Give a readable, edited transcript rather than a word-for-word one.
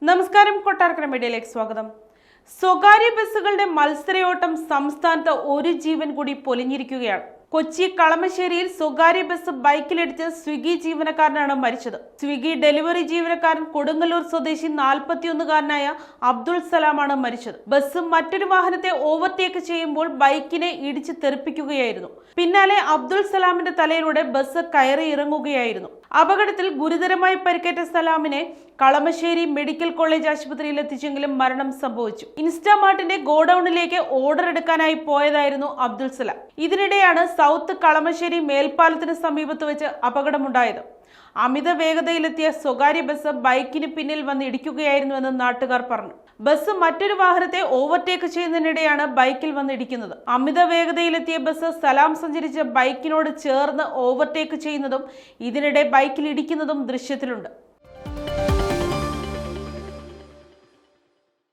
നമസ്കാരം, കൊട്ടാരക്കര മീഡിയയിലേക്ക് സ്വാഗതം. സ്വകാര്യ ബസ്സുകളുടെ മത്സരയോട്ടം സംസ്ഥാനത്ത് ഒരു ജീവൻ കൂടി പൊലിഞ്ഞിരിക്കുകയാണ്. കൊച്ചി കളമശ്ശേരിയിൽ സ്വകാര്യ ബസ് ബൈക്കിലിടിച്ച് സ്വിഗ്ഗി ജീവനക്കാരനാണ് മരിച്ചത്. സ്വിഗ്ഗി ഡെലിവറി ജീവനക്കാരൻ കൊടുങ്ങല്ലൂർ സ്വദേശി 41-കാരനായ അബ്ദുൾ സലാമാണ് മരിച്ചത്. ബസ് മറ്റൊരു വാഹനത്തെ ഓവർടേക്ക് ചെയ്യുമ്പോൾ ബൈക്കിനെ ഇടിച്ച് തെറിപ്പിക്കുകയായിരുന്നു. പിന്നാലെ അബ്ദുൾ സലാമിന്റെ തലയിലൂടെ ബസ് കയറി ഇറങ്ങുകയായിരുന്നു. അപകടത്തിൽ ഗുരുതരമായി പരിക്കേറ്റ സലാമിനെ കളമശ്ശേരി മെഡിക്കൽ കോളേജ് ആശുപത്രിയിൽ എത്തിച്ചെങ്കിലും മരണം സംഭവിച്ചു. ഇൻസ്റ്റാമാർട്ടിന്റെ ഗോഡൌണിലേക്ക് ഓർഡർ എടുക്കാനായി പോയതായിരുന്നു അബ്ദുൾ സലാം. ഇതിനിടെയാണ് സൗത്ത് കളമശ്ശേരി മേൽപ്പാലത്തിന് സമീപത്ത് വെച്ച് അപകടമുണ്ടായത്. അമിത വേഗതയിലെത്തിയ സ്വകാര്യ ബസ് ബൈക്കിന് പിന്നിൽ വന്ന് ഇടിക്കുകയായിരുന്നുവെന്ന് നാട്ടുകാർ പറഞ്ഞു. ബസ് മറ്റൊരു വാഹനത്തെ ഓവർടേക്ക് ചെയ്യുന്നതിനിടെയാണ് ബൈക്കിൽ വന്ന് ഇടിക്കുന്നത്. അമിത വേഗതയിലെത്തിയ ബസ് സലാം സഞ്ചരിച്ച ബൈക്കിനോട് ചേർന്ന് ഓവർടേക്ക് ചെയ്യുന്നതും ഇതിനിടെ ബൈക്കിൽ ഇടിക്കുന്നതും ദൃശ്യത്തിലുണ്ട്.